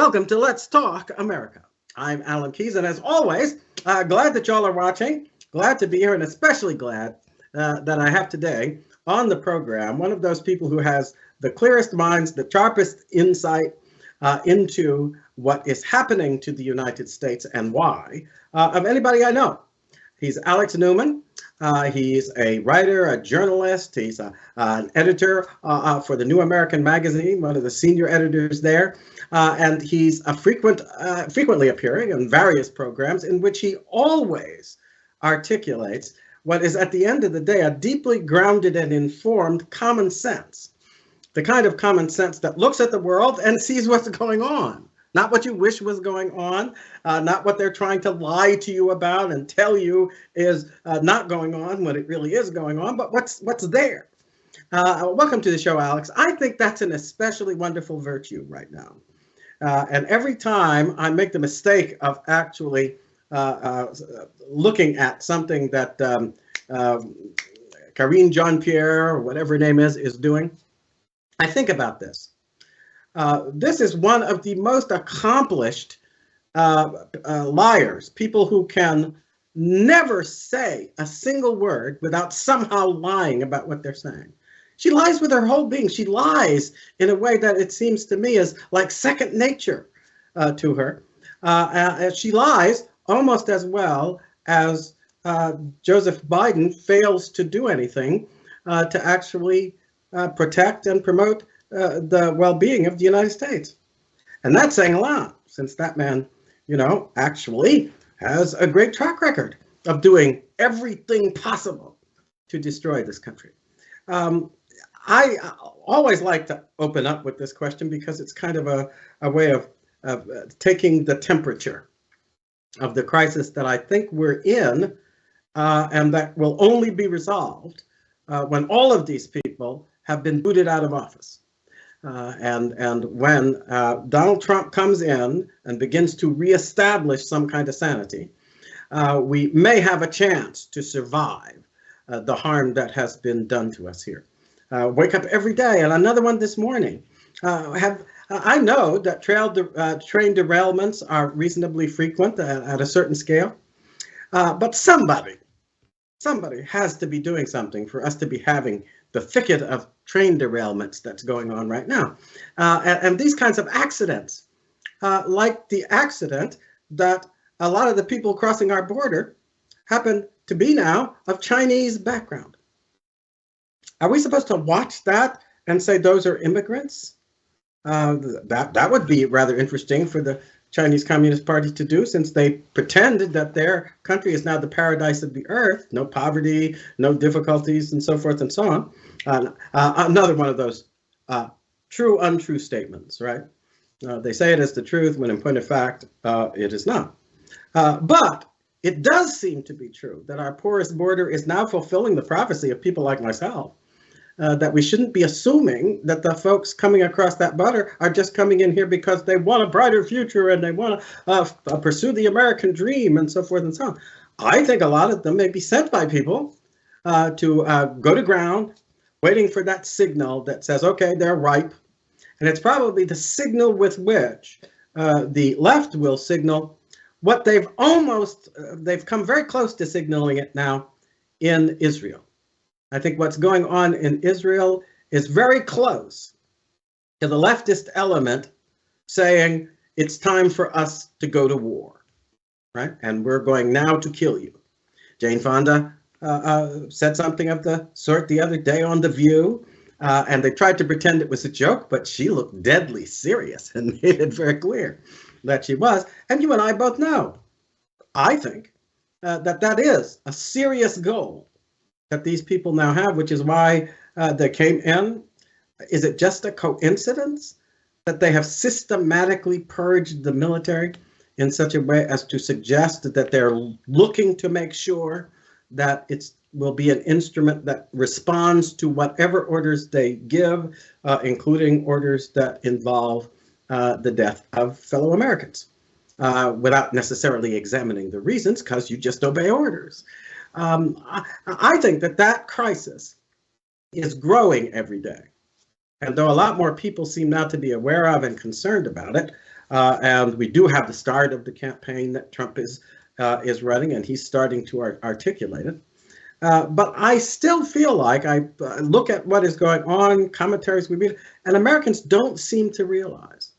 Welcome to Let's Talk America. I'm Alan Keyes, and as always, glad that y'all are watching. Glad to be here, and especially glad that I have today on the program one of those people who has the clearest minds, the sharpest insight into what is happening to the United States and why of anybody I know. He's Alex Newman. He's a writer, a journalist. He's an editor for the New American Magazine, one of the senior editors there. And he's a frequently appearing in various programs in which he always articulates what is, at the end of the day, a deeply grounded and informed common sense. The kind of common sense that looks at the world and sees what's going on. Not what you wish was going on, not what they're trying to lie to you about and tell you is not going on when it really is going on, but what's there. Welcome to the show, Alex. I think that's an especially wonderful virtue right now. And every time I make the mistake of actually looking at something that Karine Jean-Pierre, or whatever her name is doing, I think about this. This is one of the most accomplished liars, people who can never say a single word without somehow lying about what they're saying. She lies with her whole being. She lies in a way that it seems to me is like second nature to her. She lies almost as well as Joseph Biden fails to do anything to actually protect and promote the well-being of the United States. And that's saying a lot, since that man, actually has a great track record of doing everything possible to destroy this country. I always like to open up with this question because it's kind of a way of taking the temperature of the crisis that I think we're in, and that will only be resolved when all of these people have been booted out of office. And when Donald Trump comes in and begins to reestablish some kind of sanity, we may have a chance to survive the harm that has been done to us here. Wake up every day, and another one this morning. I know that train derailments are reasonably frequent at a certain scale, but somebody has to be doing something for us to be having the thicket of train derailments that's going on right now. And these kinds of accidents, like the accident that a lot of the people crossing our border happen to be now of Chinese background. Are we supposed to watch that and say those are immigrants? That would be rather interesting for the Chinese Communist Party to do, since they pretended that their country is now the paradise of the earth, no poverty, no difficulties, and so forth and so on. Another one of those true, untrue statements, right? They say it as the truth when in point of fact, it is not. But it does seem to be true that our porous border is now fulfilling the prophecy of people like myself, that we shouldn't be assuming that the folks coming across that border are just coming in here because they want a brighter future and they want to pursue the American dream and so forth and so on. I think a lot of them may be sent by people to go to ground, waiting for that signal that says, okay, they're ripe. And it's probably the signal with which the left will signal what they've come very close to signaling it now in Israel. I think what's going on in Israel is very close to the leftist element saying it's time for us to go to war, right? And we're going now to kill you. Jane Fonda said something of the sort the other day on The View, and they tried to pretend it was a joke, but she looked deadly serious and made it very clear that she was. And you and I both know, I think, that is a serious goal that these people now have, which is why they came in. Is it just a coincidence that they have systematically purged the military in such a way as to suggest that they're looking to make sure that it will be an instrument that responds to whatever orders they give, including orders that involve the death of fellow Americans, without necessarily examining the reasons, because you just obey orders. I think that crisis is growing every day. And though a lot more people seem now to be aware of and concerned about it, And we do have the start of the campaign that Trump is running, and he's starting to articulate it. But I still feel like I look at what is going on, commentaries we read, and Americans don't seem to realize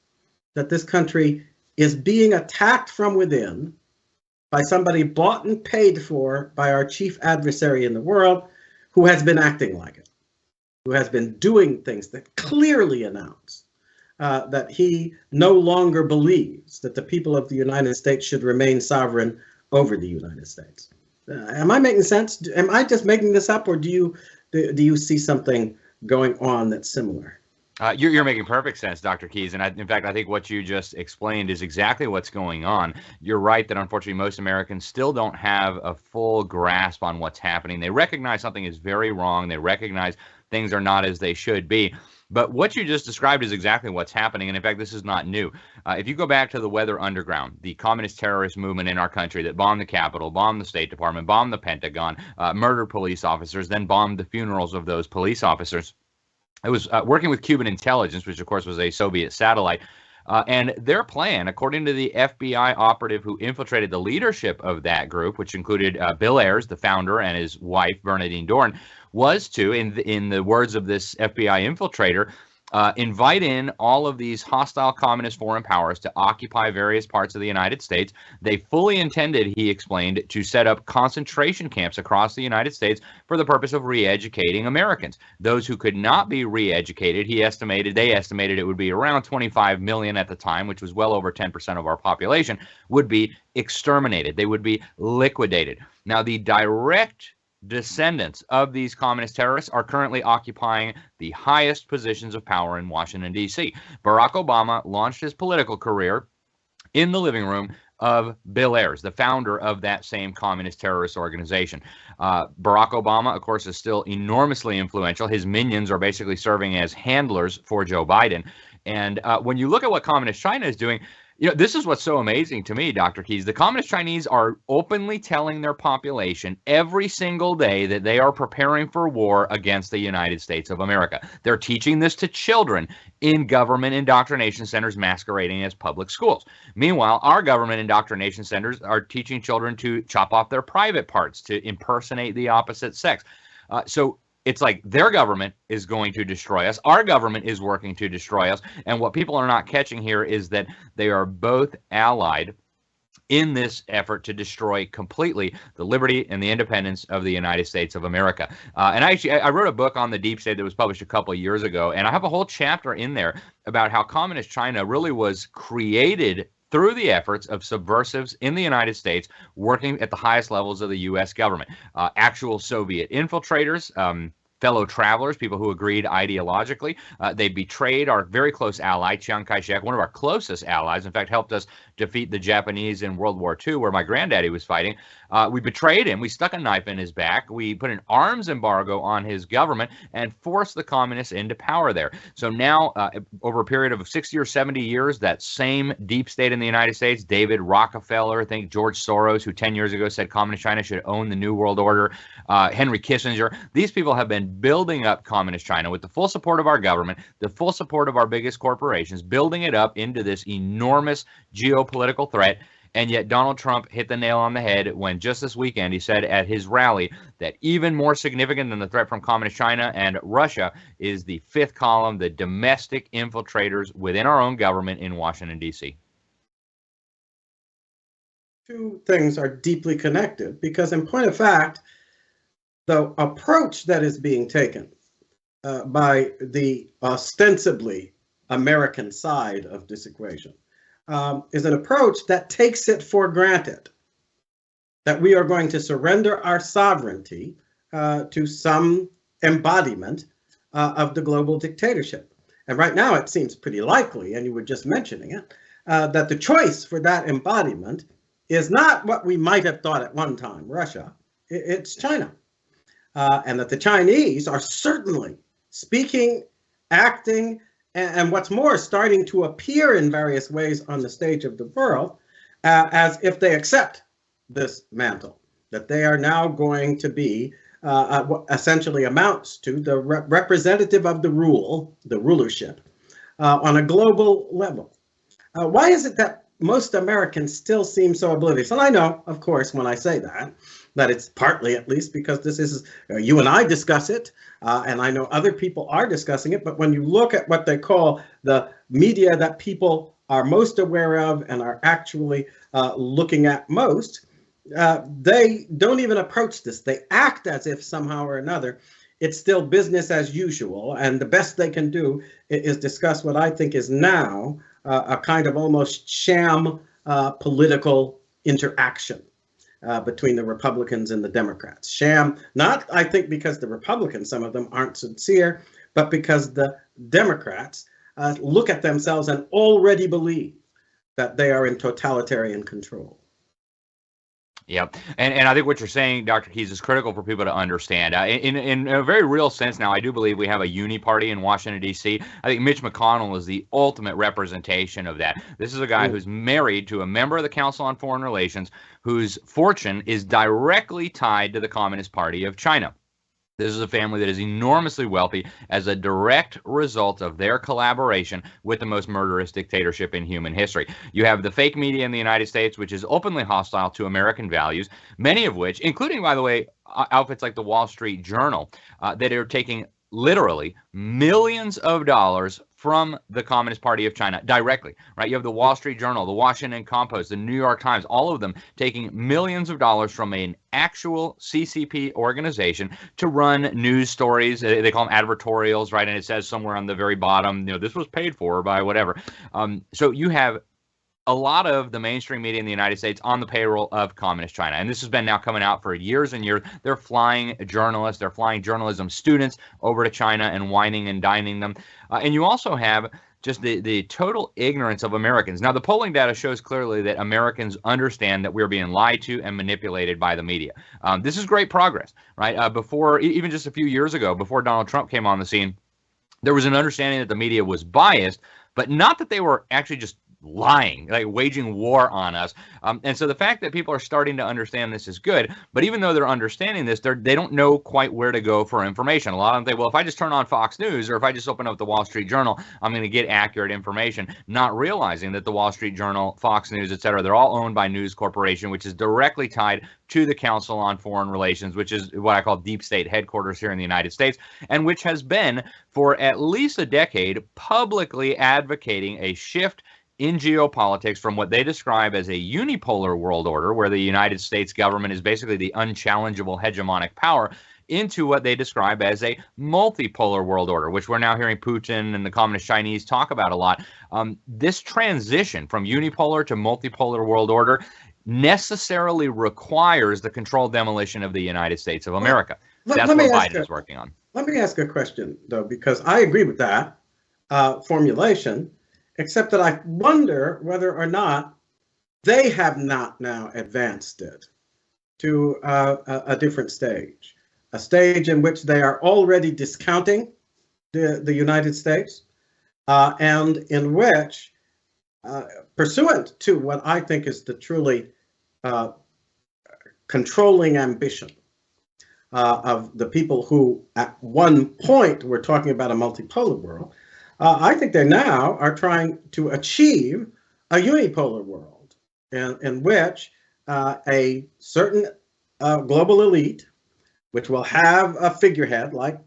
that this country is being attacked from within by somebody bought and paid for by our chief adversary in the world, who has been acting like it, who has been doing things that clearly announce that he no longer believes that the people of the United States should remain sovereign over the United States. Am I making sense? Am I just making this up, or do you see something going on that's similar? You're making perfect sense, Dr. Keyes. And in fact, I think what you just explained is exactly what's going on. You're right that unfortunately most Americans still don't have a full grasp on what's happening. They recognize something is very wrong. They recognize things are not as they should be. But what you just described is exactly what's happening. And in fact, this is not new. If you go back to the Weather Underground, the communist terrorist movement in our country that bombed the Capitol, bombed the State Department, bombed the Pentagon, murdered police officers, then bombed the funerals of those police officers. It was working with Cuban intelligence, which of course was a Soviet satellite. And their plan, according to the FBI operative who infiltrated the leadership of that group, which included Bill Ayers, the founder, and his wife, Bernadine Dohrn, was to, in the words of this FBI infiltrator, invite in all of these hostile communist foreign powers to occupy various parts of the United States. They fully intended, he explained, to set up concentration camps across the United States for the purpose of re-educating Americans. Those who could not be re-educated, they estimated it would be around 25 million at the time, which was well over 10% of our population, would be exterminated. They would be liquidated. Now, the direct descendants of these communist terrorists are currently occupying the highest positions of power in Washington, D.C. Barack Obama launched his political career in the living room of Bill Ayers, the founder of that same communist terrorist organization. Barack Obama, of course, is still enormously influential. His minions are basically serving as handlers for Joe Biden. And when you look at what communist China is doing, this is what's so amazing to me, Dr. Keyes. The communist Chinese are openly telling their population every single day that they are preparing for war against the United States of America. They're teaching this to children in government indoctrination centers masquerading as public schools. Meanwhile, our government indoctrination centers are teaching children to chop off their private parts, to impersonate the opposite sex. So it's like their government is going to destroy us. Our government is working to destroy us. And what people are not catching here is that they are both allied in this effort to destroy completely the liberty and the independence of the United States of America. And I wrote a book on the deep state that was published a couple of years ago, and I have a whole chapter in there about how communist China really was created through the efforts of subversives in the United States working at the highest levels of the U.S. government. Actual Soviet infiltrators, fellow travelers, people who agreed ideologically. They betrayed our very close ally, Chiang Kai-shek, one of our closest allies, in fact, helped us defeat the Japanese in World War II, where my granddaddy was fighting. We betrayed him. We stuck a knife in his back. We put an arms embargo on his government and forced the communists into power there. So now, over a period of 60 or 70 years, that same deep state in the United States, David Rockefeller, I think George Soros, who 10 years ago said communist China should own the New World Order, Henry Kissinger, these people have been building up communist China with the full support of our government, the full support of our biggest corporations, building it up into this enormous geopolitical threat. And yet Donald Trump hit the nail on the head when just this weekend he said at his rally that even more significant than the threat from communist China and Russia is the fifth column, the domestic infiltrators within our own government in Washington, D.C. Two things are deeply connected because, in point of fact, the approach that is being taken by the ostensibly American side of this equation is an approach that takes it for granted that we are going to surrender our sovereignty to some embodiment of the global dictatorship. And right now it seems pretty likely, and you were just mentioning it, that the choice for that embodiment is not what we might have thought at one time, Russia, it's China. And that the Chinese are certainly speaking, acting, and what's more, starting to appear in various ways on the stage of the world as if they accept this mantle, that they are now going to be what essentially amounts to the representative of the rulership on a global level. Why is it that most Americans still seem so oblivious? And I know, of course, when I say that, that it's partly at least because this is, you and I discuss it, and I know other people are discussing it, but when you look at what they call the media that people are most aware of and are actually looking at most, they don't even approach this. They act as if somehow or another it's still business as usual, and the best they can do is discuss what I think is now a kind of almost sham political interaction between the Republicans and the Democrats. Sham, not, I think, because the Republicans, some of them aren't sincere, but because the Democrats look at themselves and already believe that they are in totalitarian control. Yep. And I think what you're saying, Dr. Keys, is critical for people to understand. In a very real sense now, I do believe we have a uni party in Washington, D.C. I think Mitch McConnell is the ultimate representation of that. This is a guy who's married to a member of the Council on Foreign Relations whose fortune is directly tied to the Communist Party of China. This is a family that is enormously wealthy as a direct result of their collaboration with the most murderous dictatorship in human history. You have the fake media in the United States, which is openly hostile to American values, many of which, including, by the way, outfits like the Wall Street Journal, that are taking literally millions of dollars from the Communist Party of China directly, right? You have the Wall Street Journal, the Washington Compost, the New York Times, all of them taking millions of dollars from an actual CCP organization to run news stories. They call them advertorials, right? And it says somewhere on the very bottom, this was paid for by whatever. So you have a lot of the mainstream media in the United States on the payroll of Communist China. And this has been now coming out for years and years. They're flying journalists, they're flying journalism students over to China and whining and dining them. And you also have just the total ignorance of Americans. Now, the polling data shows clearly that Americans understand that we're being lied to and manipulated by the media. This is great progress, right? Before, even just a few years ago, before Donald Trump came on the scene, there was an understanding that the media was biased, but not that they were actually just lying, like waging war on us. And so the fact that people are starting to understand this is good, but even though they're understanding this, they don't know quite where to go for information. A lot of them think, well, if I just turn on Fox News or if I just open up the Wall Street Journal, I'm going to get accurate information, not realizing that the Wall Street Journal, Fox News, et cetera, they're all owned by News Corporation, which is directly tied to the Council on Foreign Relations, which is what I call deep state headquarters here in the United States, and which has been for at least a decade publicly advocating a shift in geopolitics from what they describe as a unipolar world order, where the United States government is basically the unchallengeable hegemonic power, into what they describe as a multipolar world order, which we're now hearing Putin and the Communist Chinese talk about a lot. This transition from unipolar to multipolar world order necessarily requires the controlled demolition of the United States of America. That's what Biden is working on. Let me ask a question, though, because I agree with that formulation, except that I wonder whether or not they have not now advanced it to a different stage, a stage in which they are already discounting the United States, and in which, pursuant to what I think is the truly controlling ambition of the people who at one point were talking about a multipolar world, I think they now are trying to achieve a unipolar world in which a certain global elite, which will have a figurehead like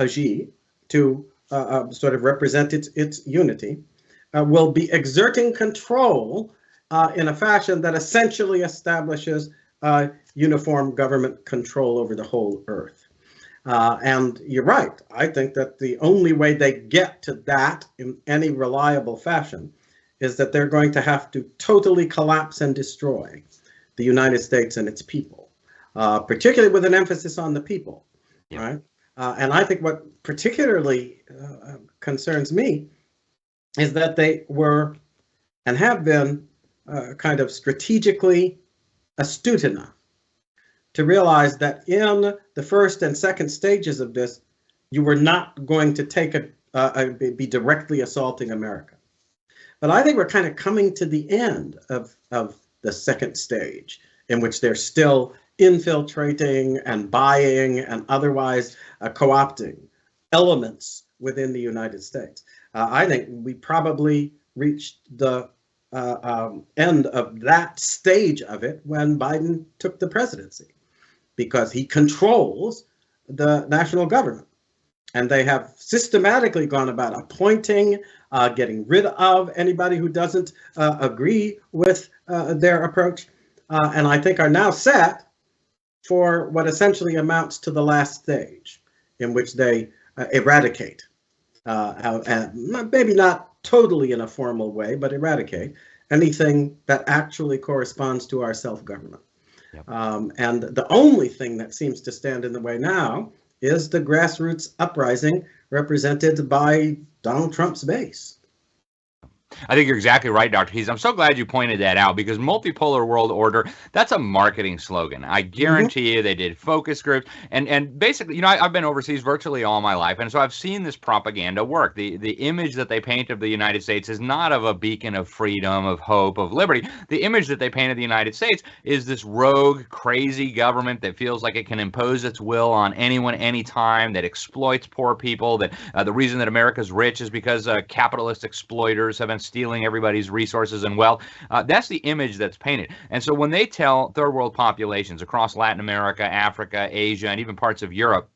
Xi to sort of represent its unity, will be exerting control in a fashion that essentially establishes uniform government control over the whole earth. And you're right. I think that the only way they get to that in any reliable fashion is that they're going to have to totally collapse and destroy the United States and its people, particularly with an emphasis on the people, right? And I think what particularly concerns me is that they were and have been kind of strategically astute enough to realize that in the first and second stages of this, you were not going to be directly assaulting America. But I think we're kind of coming to the end of the second stage, in which they're still infiltrating and buying and otherwise co-opting elements within the United States. I think we probably reached the end of that stage of it when Biden took the presidency, because he controls the national government. And they have systematically gone about appointing, getting rid of anybody who doesn't agree with their approach, and I think are now set for what essentially amounts to the last stage, in which they eradicate, maybe not totally in a formal way, but eradicate anything that actually corresponds to our self-government. Yep. And the only thing that seems to stand in the way now is the grassroots uprising represented by Donald Trump's base. I think you're exactly right, Dr. Keyes. I'm so glad you pointed that out, because multipolar world order, that's a marketing slogan. I guarantee you they did focus groups. And basically, you know, I've been overseas virtually all my life. And so I've seen this propaganda work. The image that they paint of the United States is not of a beacon of freedom, of hope, of liberty. The image that they paint of the United States is this rogue, crazy government that feels like it can impose its will on anyone, anytime, that exploits poor people, that the reason that America's rich is because capitalist exploiters have been stealing everybody's resources and wealth. That's the image that's painted. And so when they tell third world populations across Latin America, Africa, Asia, and even parts of Europe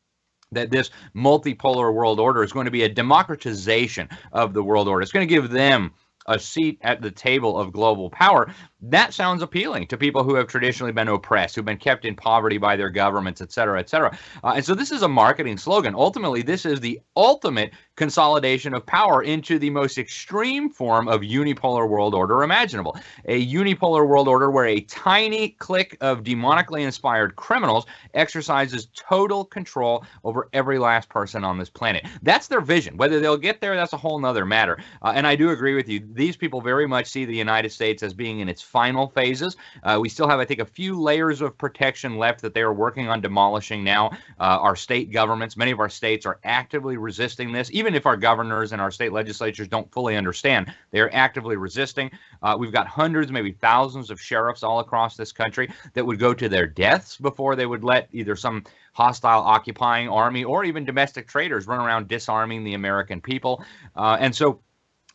that this multipolar world order is going to be a democratization of the world order, it's going to give them a seat at the table of global power, that sounds appealing to people who have traditionally been oppressed, who've been kept in poverty by their governments, et cetera, et cetera. And so this is a marketing slogan. Ultimately, this is the ultimate consolidation of power into the most extreme form of unipolar world order imaginable. A unipolar world order where a tiny clique of demonically inspired criminals exercises total control over every last person on this planet. That's their vision. Whether they'll get there, that's a whole nother matter. And I do agree with you. These people very much see the United States as being in its final phases. We still have, I think, a few layers of protection left that they are working on demolishing now. Our state governments, many of our states are actively resisting this. Even if our governors and our state legislatures don't fully understand, they are actively resisting. We've got hundreds, maybe thousands of sheriffs all across this country that would go to their deaths before they would let either some hostile occupying army or even domestic traitors run around disarming the American people. And so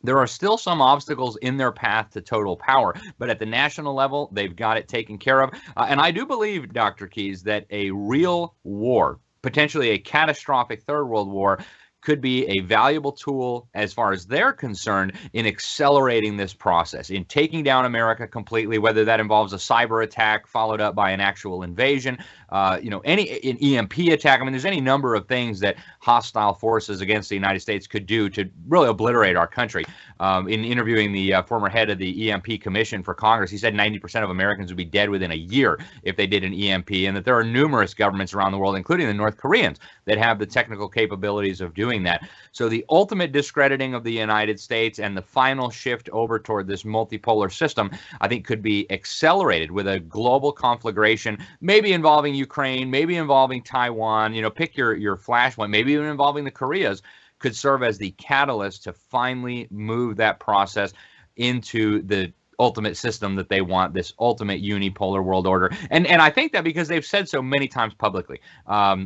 there are still some obstacles in their path to total power, but at the national level, they've got it taken care of. And I do believe, Dr. Keyes, that a real war, potentially a catastrophic third world war, could be a valuable tool as far as they're concerned in accelerating this process, in taking down America completely, whether that involves a cyber attack followed up by an actual invasion, any an EMP attack. I mean, there's any number of things that hostile forces against the United States could do to really obliterate our country. In interviewing the former head of the EMP Commission for Congress, he said 90% of Americans would be dead within a year if they did an EMP, and that there are numerous governments around the world, including the North Koreans, that have the technical capabilities of doing that. So the ultimate discrediting of the United States and the final shift over toward this multipolar system, I think, could be accelerated with a global conflagration, maybe involving Ukraine, maybe involving Taiwan, pick your flashpoint, maybe even involving the Koreas, could serve as the catalyst to finally move that process into the ultimate system that they want, this ultimate unipolar world order. And I think that because they've said so many times publicly.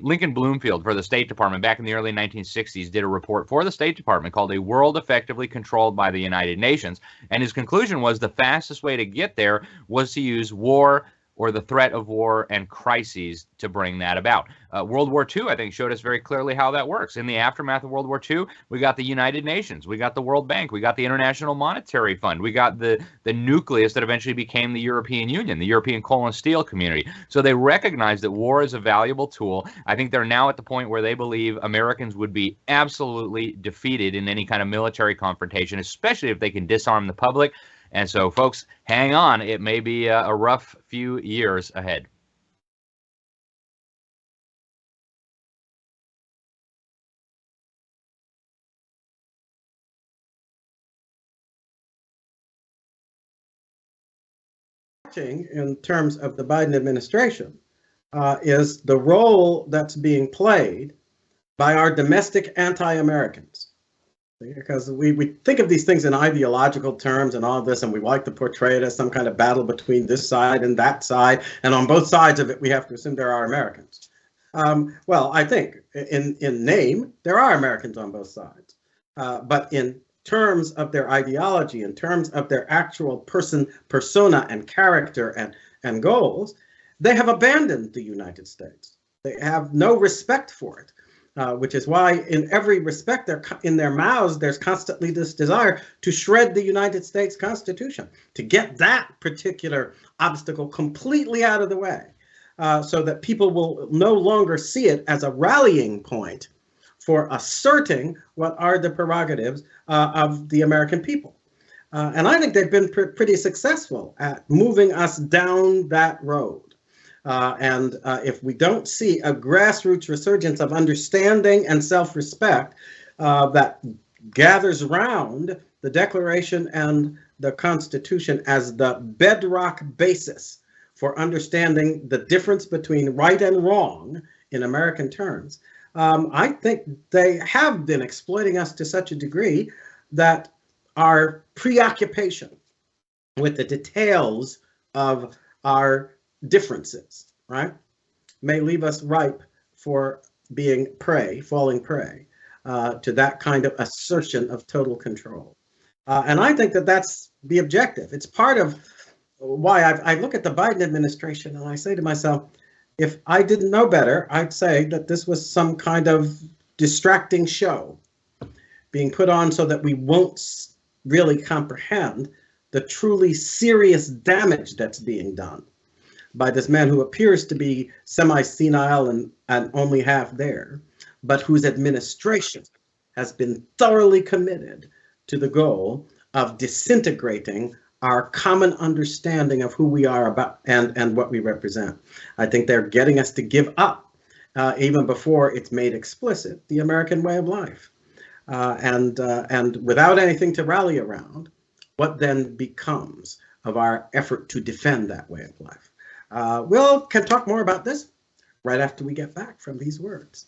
Lincoln Bloomfield for the State Department back in the early 1960s did a report for the State Department called A World Effectively Controlled by the United Nations. And his conclusion was the fastest way to get there was to use war or the threat of war and crises to bring that about. World War II, I think, showed us very clearly how that works. In the aftermath of World War II, we got the United Nations, we got the World Bank, we got the International Monetary Fund, we got the nucleus that eventually became the European Union, the European Coal and Steel Community. So they recognize that war is a valuable tool. I think they're now at the point where they believe Americans would be absolutely defeated in any kind of military confrontation, especially if they can disarm the public. And so, folks, hang on. It may be a rough few years ahead. In terms of the Biden administration is the role that's being played by our domestic anti-Americans. Because we think of these things in ideological terms and all of this, and we like to portray it as some kind of battle between this side and that side. And on both sides of it, we have to assume there are Americans. Well, I think in name, there are Americans on both sides. But in terms of their ideology, in terms of their actual persona and character and goals, they have abandoned the United States. They have no respect for it, which is why in every respect, in their mouths, there's constantly this desire to shred the United States Constitution, to get that particular obstacle completely out of the way, so that people will no longer see it as a rallying point for asserting what are the prerogatives of the American people. And I think they've been pretty successful at moving us down that road. And if we don't see a grassroots resurgence of understanding and self-respect that gathers around the Declaration and the Constitution as the bedrock basis for understanding the difference between right and wrong in American terms, I think they have been exploiting us to such a degree that our preoccupation with the details of our differences, right, may leave us ripe for being falling prey to that kind of assertion of total control. And I think that that's the objective. It's part of why I look at the Biden administration and I say to myself, if I didn't know better, I'd say that this was some kind of distracting show being put on so that we won't really comprehend the truly serious damage that's being done by this man who appears to be semi-senile and only half there, but whose administration has been thoroughly committed to the goal of disintegrating our common understanding of who we are about and what we represent. I think they're getting us to give up, even before it's made explicit, the American way of life. And without anything to rally around, what then becomes of our effort to defend that way of life? We'll can talk more about this right after we get back from these words.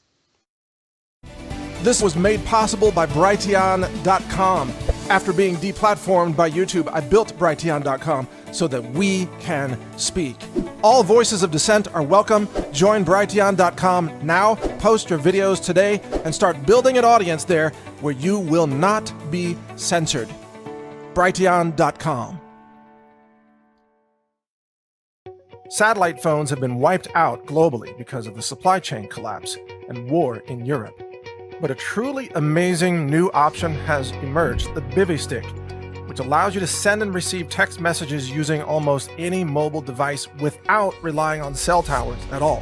This was made possible by Brighteon.com. After being deplatformed by YouTube, I built Brighteon.com so that we can speak. All voices of dissent are welcome. Join Brighteon.com now, post your videos today, and start building an audience there where you will not be censored. Brighteon.com. Satellite phones have been wiped out globally because of the supply chain collapse and war in Europe. But a truly amazing new option has emerged, the Bivy Stick, which allows you to send and receive text messages using almost any mobile device without relying on cell towers at all.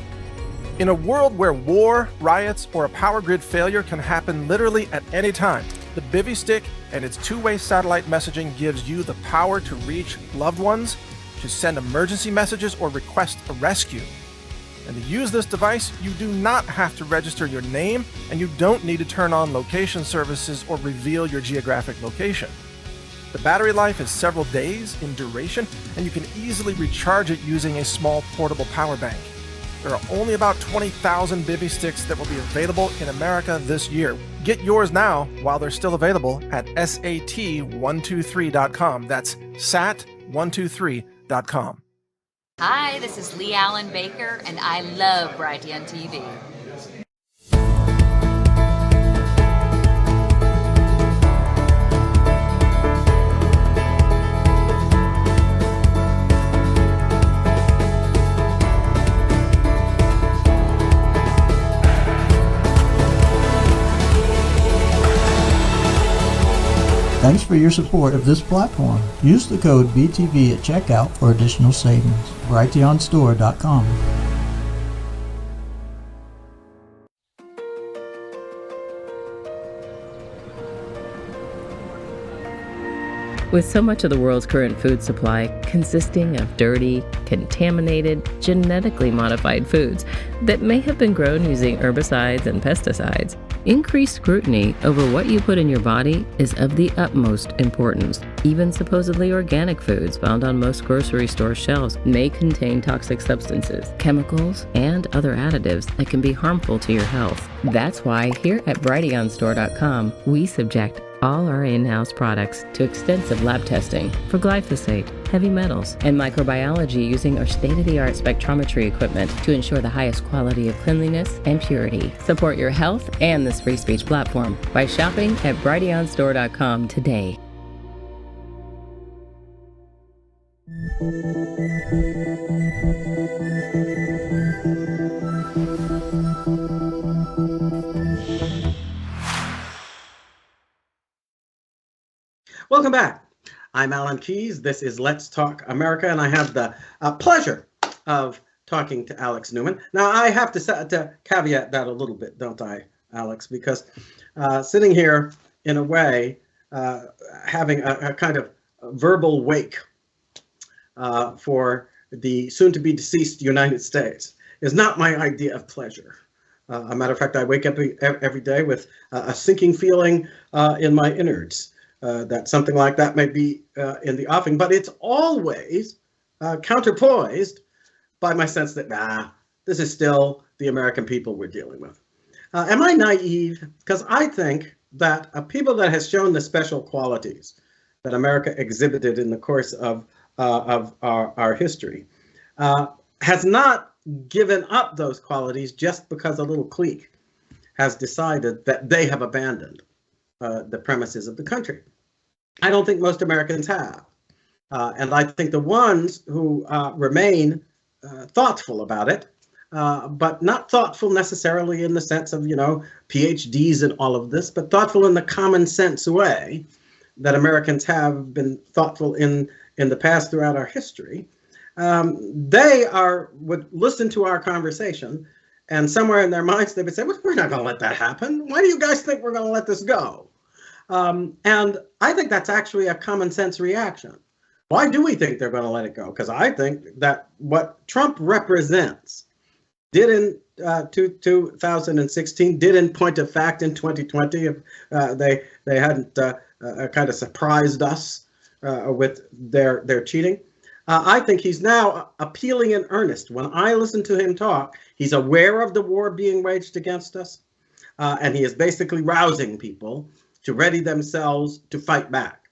In a world where war, riots, or a power grid failure can happen literally at any time, the Bivy Stick and its two-way satellite messaging gives you the power to reach loved ones, to send emergency messages, or request a rescue. And to use this device, you do not have to register your name, and you don't need to turn on location services or reveal your geographic location. The battery life is several days in duration, and you can easily recharge it using a small portable power bank. There are only about 20,000 Bivy Sticks that will be available in America this year. Get yours now while they're still available at SAT123.com. That's SAT123.com. Hi, this is Lee Allen Baker, and I love Brighteon TV. Thanks for your support of this platform. Use the code BTV at checkout for additional savings. Brighteonstore.com. With so much of the world's current food supply consisting of dirty, contaminated, genetically modified foods that may have been grown using herbicides and pesticides, increased scrutiny over what you put in your body is of the utmost importance. Even supposedly organic foods found on most grocery store shelves may contain toxic substances, chemicals, and other additives that can be harmful to your health. That's why here at BrighteonStore.com, we subject all our in-house products to extensive lab testing for glyphosate, heavy metals, and microbiology using our state-of-the-art spectrometry equipment to ensure the highest quality of cleanliness and purity. Support your health and this free speech platform by shopping at brighteonstore.com today. Welcome back. I'm Alan Keyes. This is Let's Talk America, and I have the pleasure of talking to Alex Newman. Now, I have to caveat that a little bit, don't I, Alex? Because sitting here, in a way, having a kind of verbal wake for the soon-to-be deceased United States is not my idea of pleasure. A matter of fact, I wake up every day with a sinking feeling in my innards. That something like that may be in the offing, but it's always counterpoised by my sense that, this is still the American people we're dealing with. Am I naive? Because I think that a people that has shown the special qualities that America exhibited in the course of our history has not given up those qualities just because a little clique has decided that they have abandoned the premises of the country. I don't think most Americans have. And I think the ones who remain thoughtful about it, but not thoughtful necessarily in the sense of, PhDs and all of this, but thoughtful in the common sense way that Americans have been thoughtful in the past throughout our history. They would listen to our conversation, and somewhere in their minds they would say, well, we're not going to let that happen. Why do you guys think we're going to let this go? And I think that's actually a common sense reaction. Why do we think they're going to let it go? Because I think that what Trump represents did in 2016, did in point of fact in 2020, if they hadn't kind of surprised us with their cheating. I think he's now appealing in earnest. When I listen to him talk, he's aware of the war being waged against us, and he is basically rousing people to ready themselves to fight back.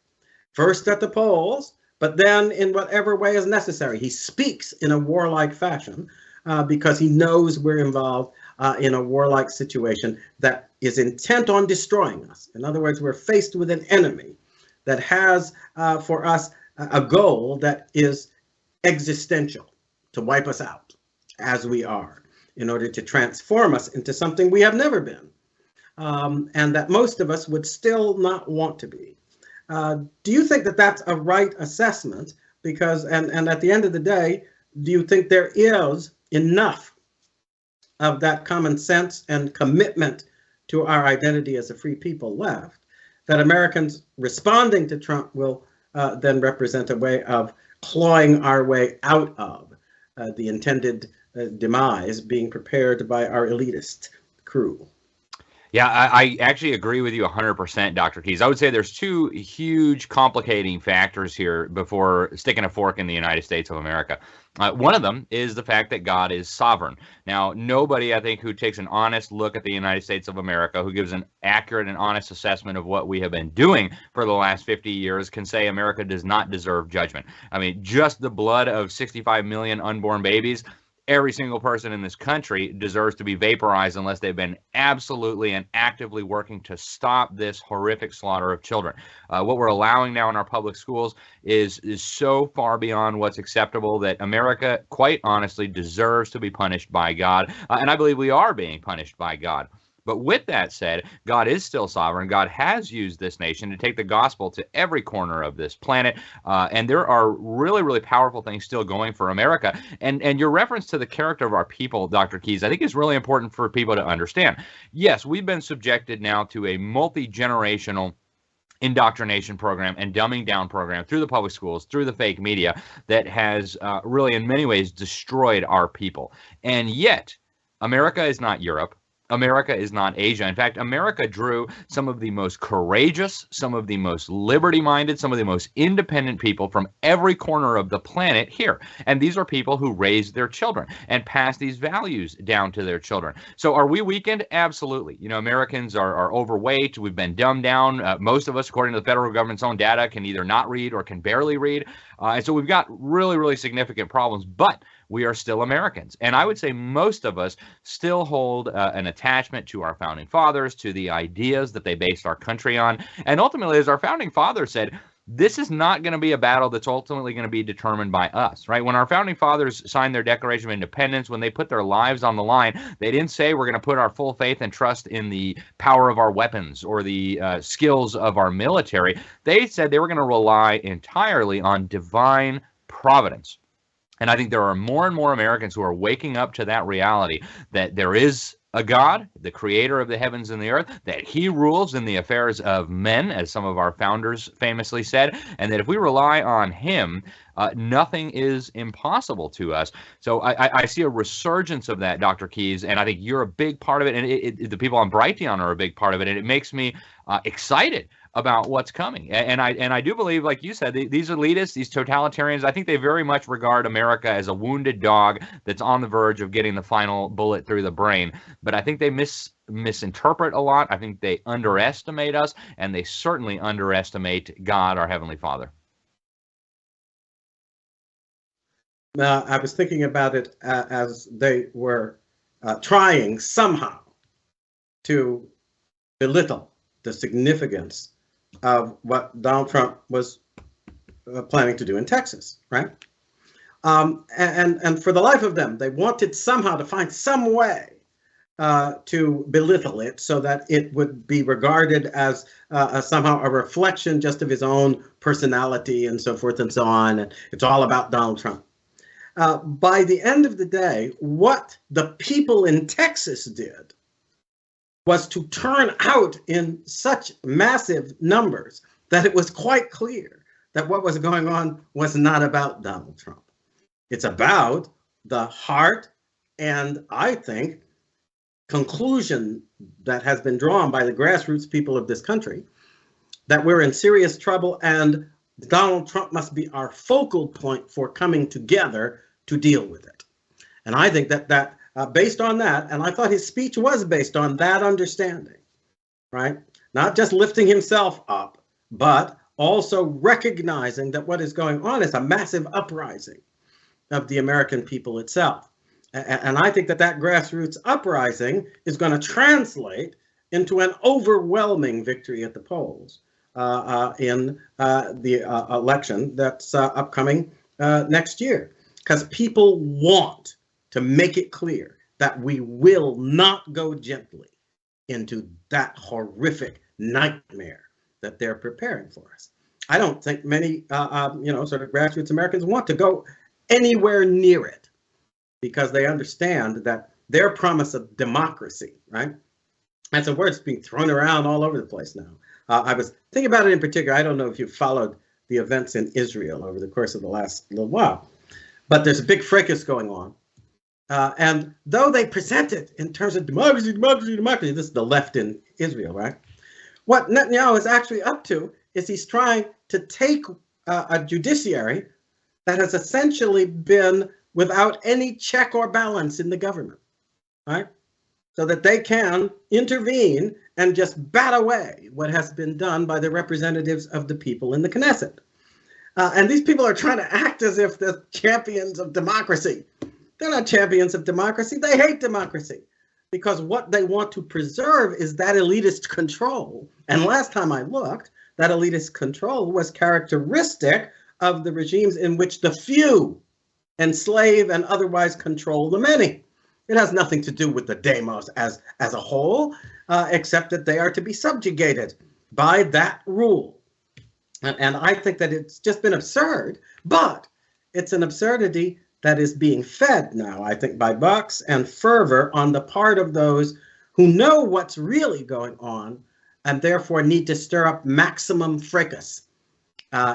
First at the polls, but then in whatever way is necessary. He speaks in a warlike fashion because he knows we're involved in a warlike situation that is intent on destroying us. In other words, we're faced with an enemy that has for us a goal that is existential, to wipe us out as we are, in order to transform us into something we have never been. And that most of us would still not want to be. Do you think that that's a right assessment? Because, and at the end of the day, do you think there is enough of that common sense and commitment to our identity as a free people left, that Americans responding to Trump will then represent a way of clawing our way out of the intended demise being prepared by our elitist crew? Yeah, I actually agree with you 100%, Dr. Keyes. I would say there's two huge complicating factors here before sticking a fork in the United States of America. One of them is the fact that God is sovereign. Now, nobody, I think, who takes an honest look at the United States of America, who gives an accurate and honest assessment of what we have been doing for the last 50 years, can say America does not deserve judgment. I mean, just the blood of 65 million unborn babies, every single person in this country deserves to be vaporized unless they've been absolutely and actively working to stop this horrific slaughter of children. What we're allowing now in our public schools is so far beyond what's acceptable that America, quite honestly, deserves to be punished by God. And I believe we are being punished by God. But with that said, God is still sovereign. God has used this nation to take the gospel to every corner of this planet. And there are really, really powerful things still going for America. And your reference to the character of our people, Dr. Keyes, I think is really important for people to understand. Yes, we've been subjected now to a multi-generational indoctrination program and dumbing down program through the public schools, through the fake media, that has really in many ways destroyed our people. And yet, America is not Europe. America is not Asia. In fact, America drew some of the most courageous, some of the most liberty-minded, some of the most independent people from every corner of the planet here. And these are people who raised their children and pass these values down to their children. So are we weakened? Absolutely. You know, Americans are overweight. We've been dumbed down. Most of us, according to the federal government's own data, can either not read or can barely read. And so we've got really, really significant problems. But we are still Americans. And I would say most of us still hold an attachment to our founding fathers, to the ideas that they based our country on. And ultimately, as our founding fathers said, this is not going to be a battle that's ultimately going to be determined by us, right? When our founding fathers signed their Declaration of Independence, when they put their lives on the line, they didn't say we're going to put our full faith and trust in the power of our weapons or the skills of our military. They said they were going to rely entirely on divine providence. And I think there are more and more Americans who are waking up to that reality that there is a God, the creator of the heavens and the earth, that he rules in the affairs of men, as some of our founders famously said, and that if we rely on him, nothing is impossible to us. So I see a resurgence of that, Dr. Keyes, and I think you're a big part of it, and the people on Brighteon are a big part of it, and it makes me excited about what's coming. And I do believe, like you said, these elitists, these totalitarians, I think they very much regard America as a wounded dog that's on the verge of getting the final bullet through the brain. But I think they misinterpret a lot. I think they underestimate us, and they certainly underestimate God, our Heavenly Father. I was thinking about it as they were trying somehow to belittle the significance of what Donald Trump was planning to do in Texas, right? And for the life of them, they wanted somehow to find some way to belittle it so that it would be regarded as somehow a reflection just of his own personality and so forth and so on. And it's all about Donald Trump. By the end of the day, what the people in Texas did was to turn out in such massive numbers that it was quite clear that what was going on was not about Donald Trump. It's about the heart and, I think, conclusion that has been drawn by the grassroots people of this country that we're in serious trouble and Donald Trump must be our focal point for coming together to deal with it. And I think that based on that, and I thought his speech was based on that understanding, right? Not just lifting himself up, but also recognizing that what is going on is a massive uprising of the American people itself. And I think that grassroots uprising is going to translate into an overwhelming victory at the polls in the election that's upcoming next year. Because people want to make it clear that we will not go gently into that horrific nightmare that they're preparing for us. I don't think many, sort of grassroots Americans want to go anywhere near it because they understand that their promise of democracy, right? That's a word that's being thrown around all over the place now. I was thinking about it in particular. I don't know if you've followed the events in Israel over the course of the last little while, but there's a big fracas going on. And though they present it in terms of democracy, this is the left in Israel, right? What Netanyahu is actually up to is he's trying to take a judiciary that has essentially been without any check or balance in the government, right? So that they can intervene and just bat away what has been done by the representatives of the people in the Knesset. And these people are trying to act as if they're champions of democracy. They're not champions of democracy. They hate democracy because what they want to preserve is that elitist control. And last time I looked, that elitist control was characteristic of the regimes in which the few enslave and otherwise control the many. It has nothing to do with the demos as a whole, except that they are to be subjugated by that rule. And I think that it's just been absurd, but it's an absurdity that is being fed now, I think, by bucks and fervor on the part of those who know what's really going on and therefore need to stir up maximum fracas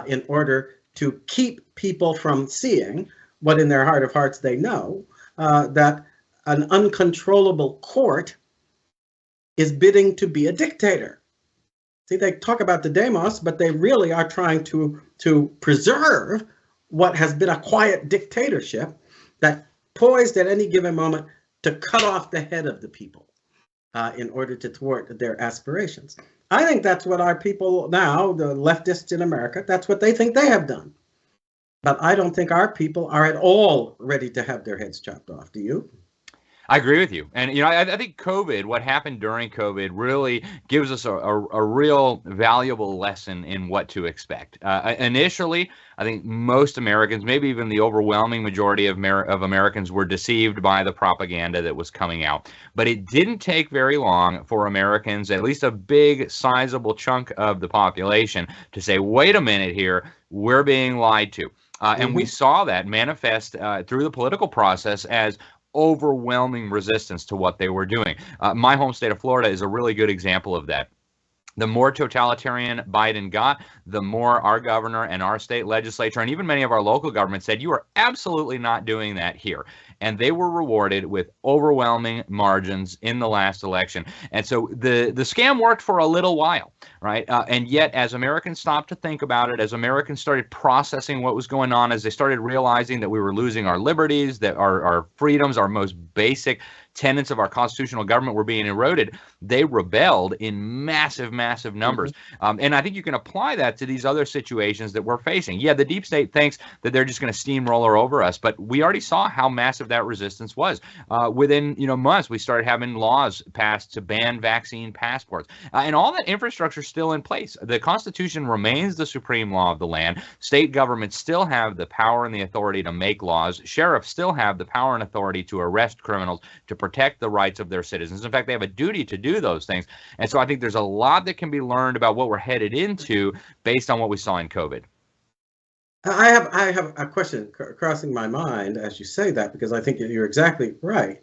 in order to keep people from seeing what in their heart of hearts they know, that an uncontrollable court is bidding to be a dictator. See, they talk about the demos, but they really are trying to preserve what has been a quiet dictatorship that poised at any given moment to cut off the head of the people in order to thwart their aspirations. I think that's what our people now, the leftists in America, that's what they think they have done. But I don't think our people are at all ready to have their heads chopped off. Do you? I agree with you. And, I think COVID, what happened during COVID, really gives us a real valuable lesson in what to expect. Initially, I think most Americans, maybe even the overwhelming majority of Americans, were deceived by the propaganda that was coming out. But it didn't take very long for Americans, at least a big, sizable chunk of the population, to say, wait a minute here, we're being lied to. And we saw that manifest through the political process as overwhelming resistance to what they were doing. My home state of Florida is a really good example of that. The more totalitarian Biden got, the more our governor and our state legislature and even many of our local governments said, you are absolutely not doing that here. And they were rewarded with overwhelming margins in the last election. And so the scam worked for a little while, right? And yet, as Americans stopped to think about it, as Americans started processing what was going on, as they started realizing that we were losing our liberties, that our freedoms, our most basic tenets of our constitutional government were being eroded, they rebelled in massive, massive numbers. And I think you can apply that to these other situations that we're facing. Yeah, the deep state thinks that they're just going to steamroller over us, but we already saw how massive that resistance was. Within months, we started having laws passed to ban vaccine passports, and all that infrastructure is still in place. The Constitution remains the supreme law of the land. State governments still have the power and the authority to make laws. Sheriffs still have the power and authority to arrest criminals, to protect the rights of their citizens. In fact, they have a duty to do those things. And so I think there's a lot that can be learned about what we're headed into based on what we saw in COVID. I have a question crossing my mind as you say that, because I think you're exactly right.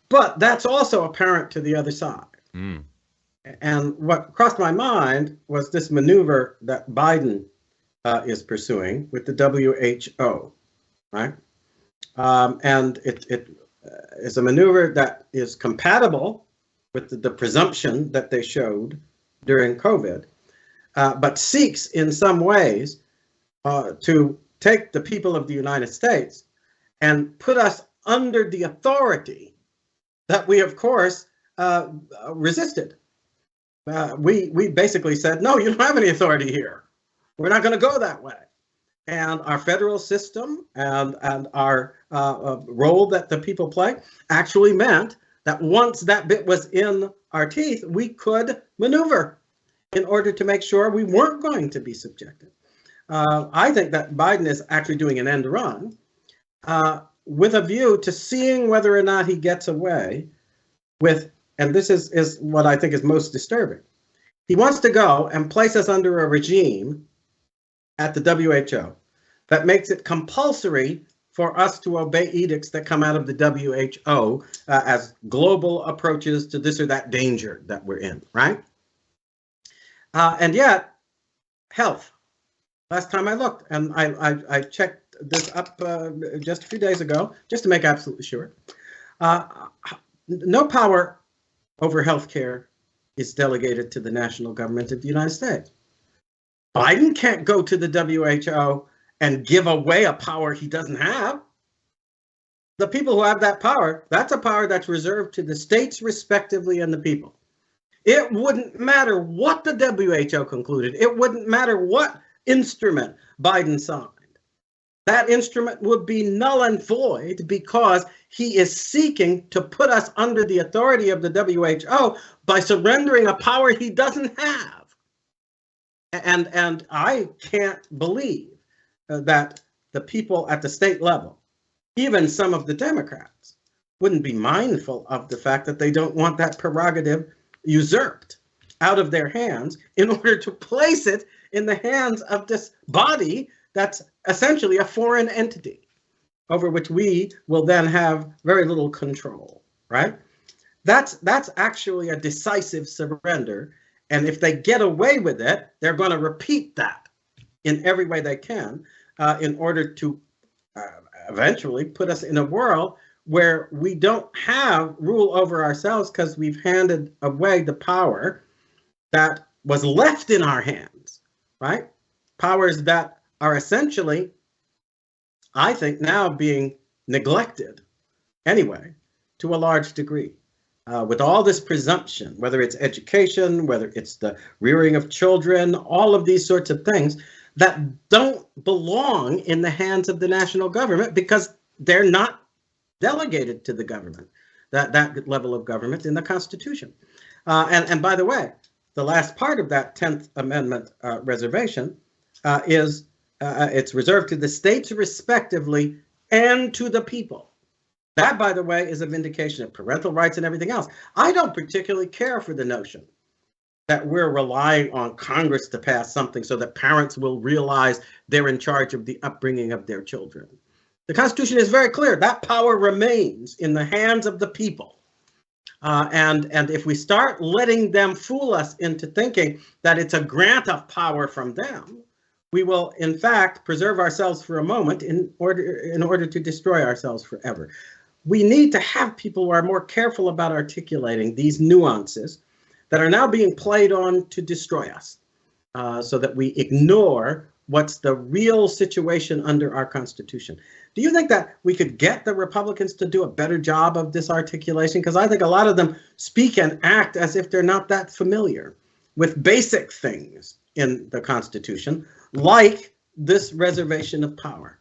But that's also apparent to the other side. And what crossed my mind was this maneuver that Biden is pursuing with the WHO, right? And it is a maneuver that is compatible with the presumption that they showed during COVID, but seeks in some ways to take the people of the United States and put us under the authority that we, of course, resisted. We basically said, no, you don't have any authority here. We're not going to go that way. And our federal system and our role that the people play actually meant that once that bit was in our teeth, we could maneuver in order to make sure we weren't going to be subjected. I think that Biden is actually doing an end run with a view to seeing whether or not he gets away with, and this is what I think is most disturbing. He wants to go and place us under a regime at the WHO that makes it compulsory for us to obey edicts that come out of the WHO as global approaches to this or that danger that we're in, right? And yet, health. Last time I looked, and I checked this up just a few days ago, just to make absolutely sure. No power over healthcare is delegated to the national government of the United States. Biden can't go to the WHO and give away a power he doesn't have. The people who have that power, that's a power that's reserved to the states respectively and the people. It wouldn't matter what the WHO concluded. It wouldn't matter what instrument Biden signed. That instrument would be null and void because he is seeking to put us under the authority of the WHO by surrendering a power he doesn't have. And I can't believe that the people at the state level, even some of the Democrats, wouldn't be mindful of the fact that they don't want that prerogative usurped out of their hands in order to place it in the hands of this body that's essentially a foreign entity over which we will then have very little control, right? That's actually a decisive surrender. And if they get away with it, they're going to repeat that in every way they can in order to eventually put us in a world where we don't have rule over ourselves because we've handed away the power that was left in our hands, right? Powers that are essentially, I think, now being neglected anyway, to a large degree. With all this presumption, whether it's education, whether it's the rearing of children, all of these sorts of things that don't belong in the hands of the national government because they're not delegated to the government, that level of government in the Constitution. And by the way, the last part of that 10th Amendment reservation is it's reserved to the states respectively and to the people. That, by the way, is a vindication of parental rights and everything else. I don't particularly care for the notion that we're relying on Congress to pass something so that parents will realize they're in charge of the upbringing of their children. The Constitution is very clear. That power remains in the hands of the people. And if we start letting them fool us into thinking that it's a grant of power from them, we will, in fact, preserve ourselves for a moment in order to destroy ourselves forever. We need to have people who are more careful about articulating these nuances that are now being played on to destroy us, so that we ignore what's the real situation under our Constitution. Do you think that we could get the Republicans to do a better job of this articulation? Because I think a lot of them speak and act as if they're not that familiar with basic things in the Constitution, like this reservation of power.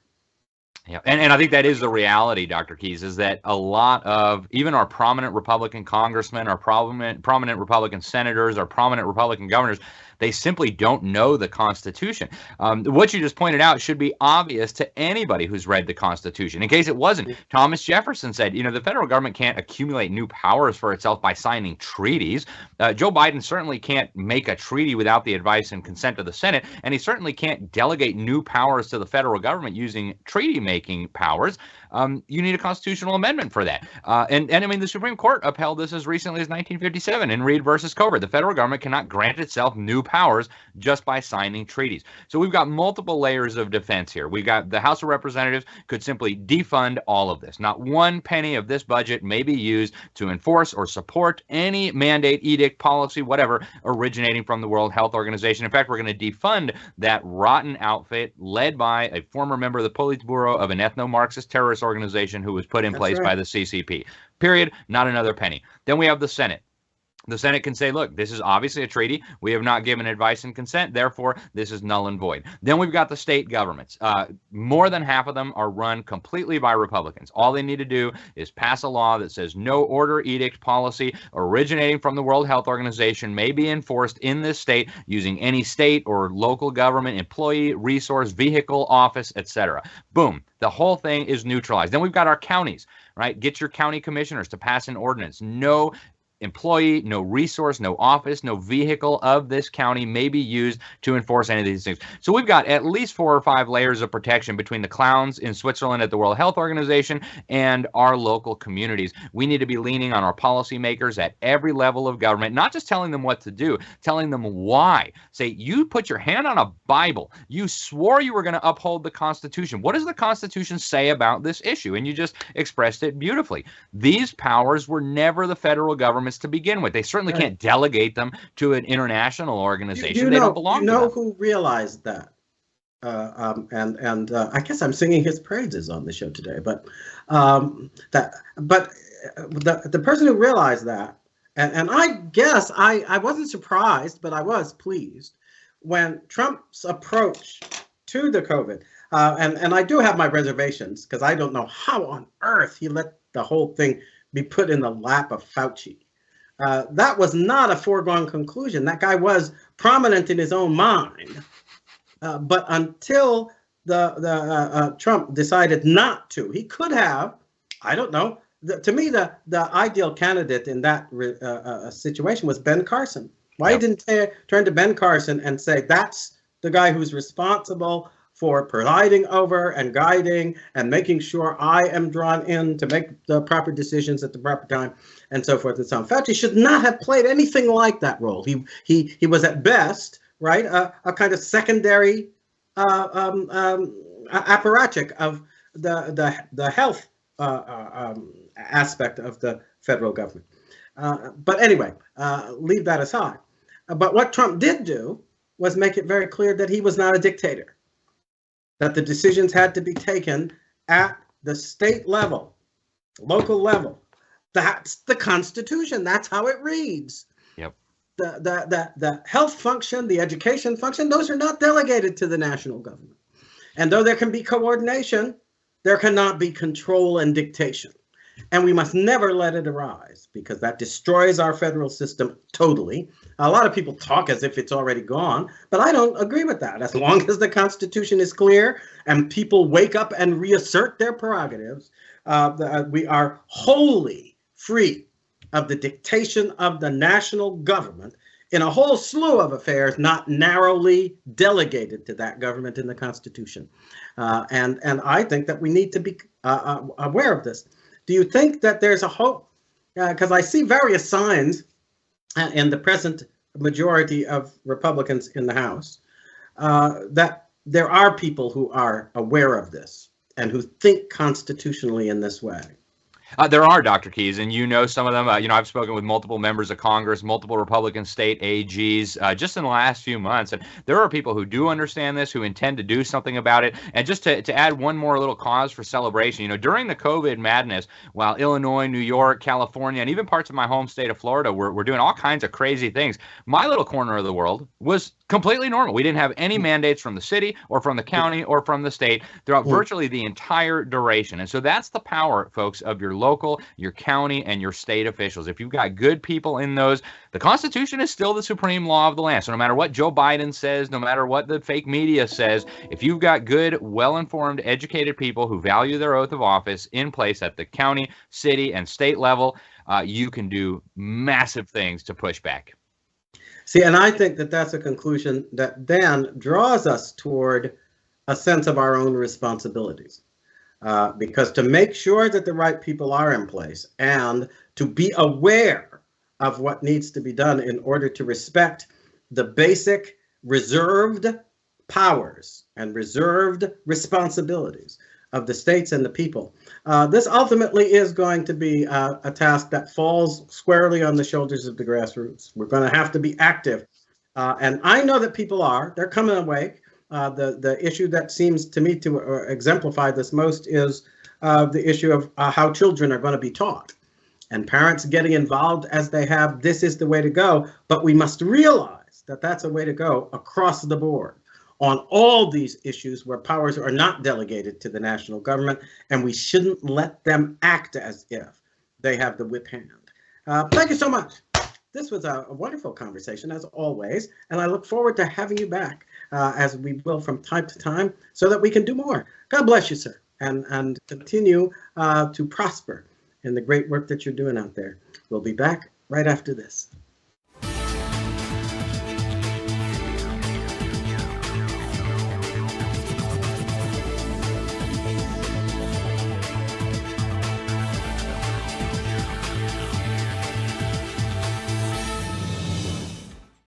Yeah, and I think that is the reality, Dr. Keyes, is that a lot of even our prominent Republican congressmen, our prominent Republican senators, our prominent Republican governors, they simply don't know the Constitution. What you just pointed out should be obvious to anybody who's read the Constitution. In case it wasn't, Thomas Jefferson said, the federal government can't accumulate new powers for itself by signing treaties. Joe Biden certainly can't make a treaty without the advice and consent of the Senate, and he certainly can't delegate new powers to the federal government using treaty-making powers. You need a constitutional amendment for that. And I mean, the Supreme Court upheld this as recently as 1957 in Reed versus Covert. The federal government cannot grant itself new powers just by signing treaties. So we've got multiple layers of defense here. We've got the House of Representatives could simply defund all of this. Not one penny of this budget may be used to enforce or support any mandate, edict, policy, whatever, originating from the World Health Organization. In fact, we're going to defund that rotten outfit led by a former member of the Politburo of an ethno-Marxist terrorist organization who was put in place by the CCP. Period. Not another penny. Then we have the Senate. The Senate can say, look, this is obviously a treaty. We have not given advice and consent. Therefore, this is null and void. Then we've got the state governments. More than half of them are run completely by Republicans. All they need to do is pass a law that says no order, edict, policy originating from the World Health Organization may be enforced in this state using any state or local government, employee, resource, vehicle, office, etc. Boom. The whole thing is neutralized. Then we've got our counties, right? Get your county commissioners to pass an ordinance. No employee, no resource, no office, no vehicle of this county may be used to enforce any of these things. So we've got at least 4 or 5 layers of protection between the clowns in Switzerland at the World Health Organization and our local communities. We need to be leaning on our policymakers at every level of government, not just telling them what to do, telling them why. Say, you put your hand on a Bible. You swore you were going to uphold the Constitution. What does the Constitution say about this issue? And you just expressed it beautifully. These powers were never the federal government's to begin with. They certainly can't delegate them to an international organization. They don't belong to them. You know who realized that? I guess I'm singing his praises on the show today. But the person who realized that, and I guess I wasn't surprised, but I was pleased when Trump's approach to the COVID, and I do have my reservations because I don't know how on earth he let the whole thing be put in the lap of Fauci. That was not a foregone conclusion. That guy was prominent in his own mind. But until the Trump decided not to, he could have, I don't know. To me, the ideal candidate in that situation was Ben Carson. Why he didn't turn to Ben Carson and say, that's the guy who's responsible for presiding over and guiding and making sure I am drawn in to make the proper decisions at the proper time, and so forth and so on. Fauci should not have played anything like that role. He was at best, right, a kind of secondary apparatchik of the health aspect of the federal government. But anyway, leave that aside. But what Trump did do was make it very clear that he was not a dictator, that the decisions had to be taken at the state level, local level. That's the Constitution. That's how it reads. Yep. The health function, the education function, those are not delegated to the national government. And though there can be coordination, there cannot be control and dictation. And we must never let it arise, because that destroys our federal system totally. A lot of people talk as if it's already gone, but I don't agree with that. As long as the Constitution is clear and people wake up and reassert their prerogatives, we are wholly free of the dictation of the national government in a whole slew of affairs not narrowly delegated to that government in the Constitution. And I think that we need to be aware of this. Do you think that there's a hope? Because I see various signs in the present majority of Republicans in the House that there are people who are aware of this and who think constitutionally in this way. There are, Dr. Keys, and you know some of them. I've spoken with multiple members of Congress, multiple Republican state AGs just in the last few months. And there are people who do understand this, who intend to do something about it. And just to add one more little cause for celebration, during the COVID madness, while Illinois, New York, California, and even parts of my home state of Florida were doing all kinds of crazy things, my little corner of the world was completely normal. We didn't have any mandates from the city or from the county or from the state throughout virtually the entire duration. And so that's the power, folks, of your local, your county, and your state officials. If you've got good people in those, the Constitution is still the supreme law of the land. So no matter what Joe Biden says, no matter what the fake media says, if you've got good, well-informed, educated people who value their oath of office in place at the county, city, and state level, you can do massive things to push back. See, and I think that that's a conclusion that then draws us toward a sense of our own responsibilities. Because to make sure that the right people are in place and to be aware of what needs to be done in order to respect the basic reserved powers and reserved responsibilities of the states and the people. This ultimately is going to be a task that falls squarely on the shoulders of the grassroots. We're going to have to be active. And I know that people are. They're coming awake. The issue that seems to me to exemplify this most is the issue of how children are going to be taught. And parents getting involved as they have, this is the way to go. But we must realize that that's a way to go across the board on all these issues where powers are not delegated to the national government, and we shouldn't let them act as if they have the whip hand. Thank you so much. This was a wonderful conversation, as always, and I look forward to having you back, as we will from time to time, so that we can do more. God bless you, sir, and continue to prosper in the great work that you're doing out there. We'll be back right after this.